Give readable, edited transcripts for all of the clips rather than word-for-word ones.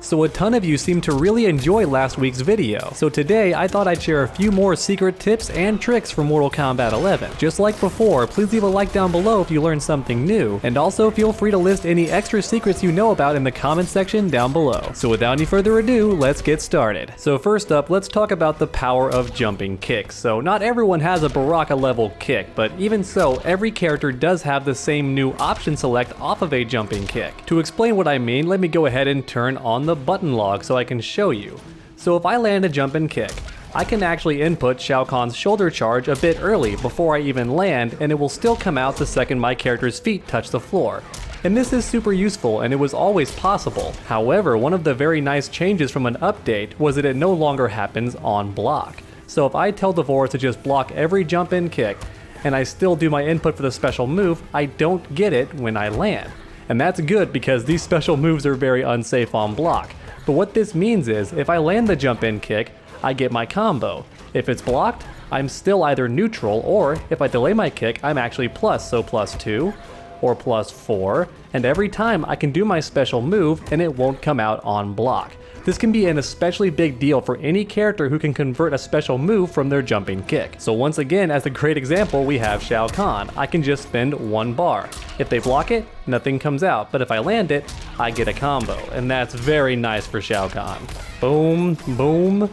So a ton of you seemed to really enjoy last week's video. So today I thought I'd share a few more secret tips and tricks from Mortal Kombat 11. Just like before, please leave a like down below if you learned something new, and also feel free to list any extra secrets you know about in the comment section down below. So without any further ado, let's get started. So first up, let's talk about the power of jumping kicks. So not everyone has a Baraka level kick, but even so, every character does have the same new option select off of a jumping kick. To explain what I mean, let me go ahead and turn on the button log so I can show you. So if I land a jumping kick, I can actually input Shao Kahn's shoulder charge a bit early before I even land, and it will still come out the second my character's feet touch the floor. And this is super useful, and it was always possible. However, one of the very nice changes from an update was that it no longer happens on block. So if I tell Devorah to just block every jump in kick, and I still do my input for the special move, I don't get it when I land. And that's good because these special moves are very unsafe on block. But what this means is, if I land the jump in kick, I get my combo. If it's blocked, I'm still either neutral, or if I delay my kick, I'm actually plus, so +2. Or +4, and every time I can do my special move and it won't come out on block. This can be an especially big deal for any character who can convert a special move from their jumping kick. So once again, as a great example, we have Shao Kahn. I can just spend 1 bar. If they block it, nothing comes out, but if I land it, I get a combo, and that's very nice for Shao Kahn. Boom, boom,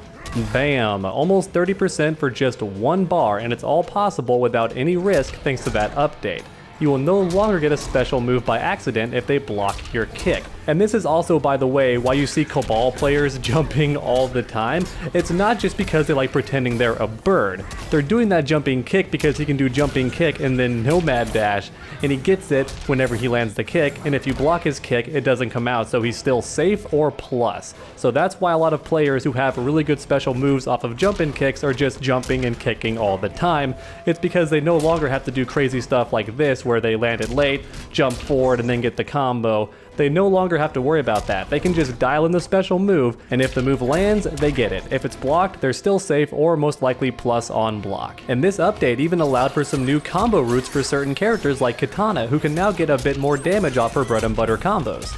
bam. Almost 30% for just 1 bar, and it's all possible without any risk thanks to that update. You will no longer get a special move by accident if they block your kick. And this is also, by the way, why you see Cabal players jumping all the time. It's not just because they like pretending they're a bird. They're doing that jumping kick because he can do jumping kick and then nomad dash, and he gets it whenever he lands the kick, and if you block his kick, it doesn't come out, so he's still safe or plus. So that's why a lot of players who have really good special moves off of jumping kicks are just jumping and kicking all the time. It's because they no longer have to do crazy stuff like this where they land it late, jump forward, and then get the combo. They no longer have to worry about that. They can just dial in the special move, and if the move lands, they get it. If it's blocked, they're still safe or most likely plus on block. And this update even allowed for some new combo routes for certain characters like Kitana, who can now get a bit more damage off her bread and butter combos.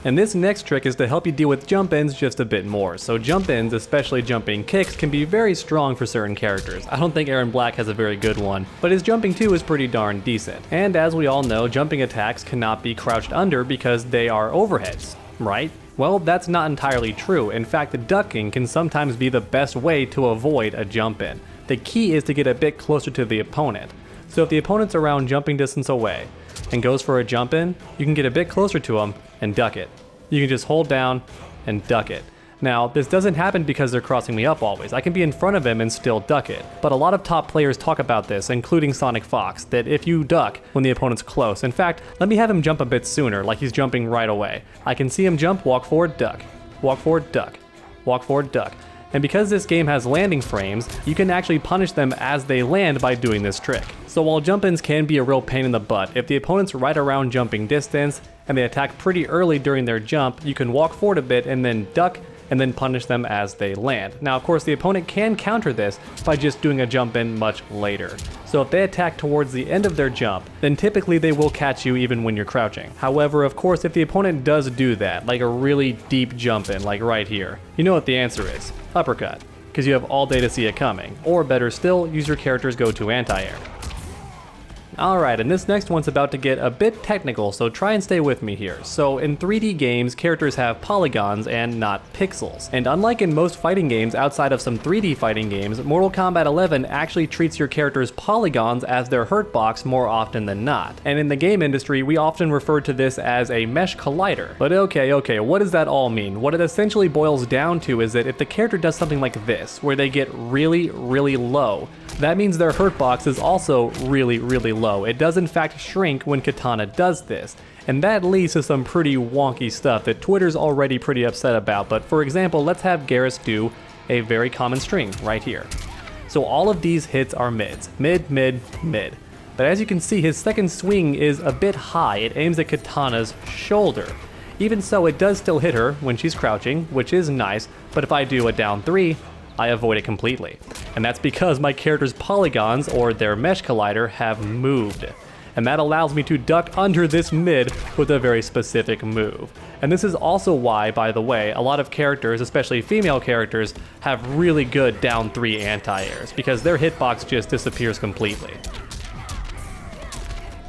And this next trick is to help you deal with jump-ins just a bit more. So jump-ins, especially jumping kicks, can be very strong for certain characters. I don't think Aaron Black has a very good one, but his jumping too is pretty darn decent. And as we all know, jumping attacks cannot be crouched under because they are overheads, right? Well, that's not entirely true. In fact, ducking can sometimes be the best way to avoid a jump-in. The key is to get a bit closer to the opponent. So if the opponent's around jumping distance away and goes for a jump in, you can get a bit closer to him and duck it. You can just hold down and duck it. Now, this doesn't happen because they're crossing me up always. I can be in front of him and still duck it. But a lot of top players talk about this, including Sonic Fox, that if you duck when the opponent's close, in fact, let me have him jump a bit sooner, like he's jumping right away. I can see him jump, walk forward, duck, walk forward, duck, walk forward, duck. And because this game has landing frames, you can actually punish them as they land by doing this trick. So while jump-ins can be a real pain in the butt, if the opponent's right around jumping distance and they attack pretty early during their jump, you can walk forward a bit and then duck and then punish them as they land. Now, of course, the opponent can counter this by just doing a jump in much later. So if they attack towards the end of their jump, then typically they will catch you even when you're crouching. However, of course, if the opponent does do that, like a really deep jump in, like right here, you know what the answer is: uppercut, because you have all day to see it coming. Or better still, use your character's go-to anti-air. Alright, and this next one's about to get a bit technical, so try and stay with me here. So in 3D games, characters have polygons and not pixels. And unlike in most fighting games outside of some 3D fighting games, Mortal Kombat 11 actually treats your character's polygons as their hurt box more often than not. And in the game industry, we often refer to this as a mesh collider. But okay, what does that all mean? What it essentially boils down to is that if the character does something like this, where they get really low, that means their hurt box is also really low. It does in fact shrink when Kitana does this, and that leads to some pretty wonky stuff that Twitter's already pretty upset about. But for example, let's have Garrus do a very common string right here. So all of these hits are mids, mid. But as you can see, his second swing is a bit high. It aims at Kitana's shoulder. Even so, it does still hit her when she's crouching, which is nice, but if I do a down 3, I avoid it completely. And that's because my character's polygons, or their mesh collider, have moved. and that allows me to duck under this mid with a very specific move. And this is also why, by the way, a lot of characters, especially female characters, have really good down 3 anti-airs, because their hitbox just disappears completely.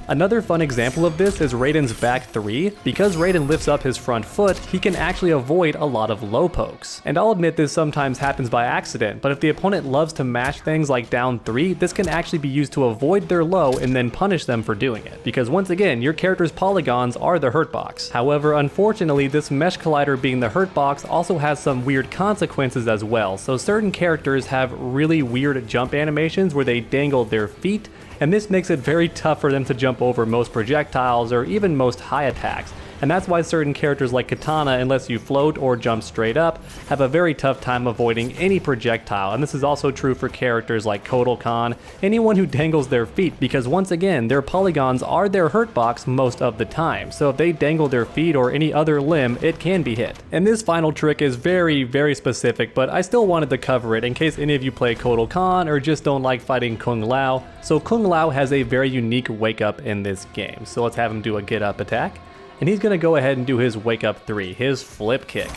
Another fun example of this is Raiden's back 3. Because Raiden lifts up his front foot, he can actually avoid a lot of low pokes. And I'll admit this sometimes happens by accident, but if the opponent loves to mash things like down 3, this can actually be used to avoid their low and then punish them for doing it. Because once again, your character's polygons are the hurt box. However, unfortunately, this mesh collider being the hurt box also has some weird consequences as well. So certain characters have really weird jump animations where they dangle their feet, and this makes it very tough for them to jump over most projectiles or even most high attacks. And that's why certain characters like Katana, unless you float or jump straight up, have a very tough time avoiding any projectile. And this is also true for characters like Kotal Khan, anyone who dangles their feet, because once again, their polygons are their hurt box most of the time. So if they dangle their feet or any other limb, it can be hit. And this final trick is very specific, but I still wanted to cover it in case any of you play Kotal Khan or just don't like fighting Kung Lao. So Kung Lao has a very unique wake up in this game. So let's have him do a get up attack. And he's gonna go ahead and do his wake up 3, his flip kick.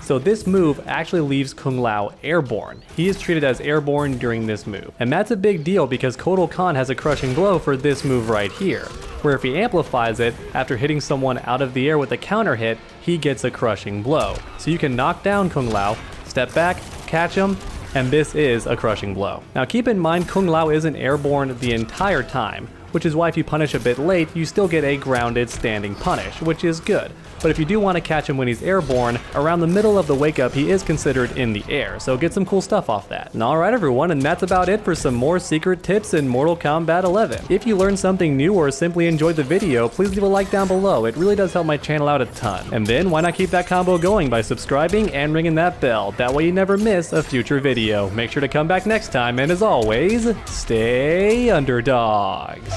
So this move actually leaves Kung Lao airborne. He is treated as airborne during this move. And that's a big deal because Kotal Khan has a crushing blow for this move right here, where if he amplifies it, after hitting someone out of the air with a counter hit, he gets a crushing blow. So you can knock down Kung Lao, step back, catch him, and this is a crushing blow. Now keep in mind Kung Lao isn't airborne the entire time, which is why if you punish a bit late, you still get a grounded standing punish, which is good. But if you do want to catch him when he's airborne, around the middle of the wake up he is considered in the air, so get some cool stuff off that. And alright everyone, and that's about it for some more secret tips in Mortal Kombat 11. If you learned something new or simply enjoyed the video, please leave a like down below, it really does help my channel out a ton. And then why not keep that combo going by subscribing and ringing that bell, that way you never miss a future video. Make sure to come back next time, and as always, stay underdogs.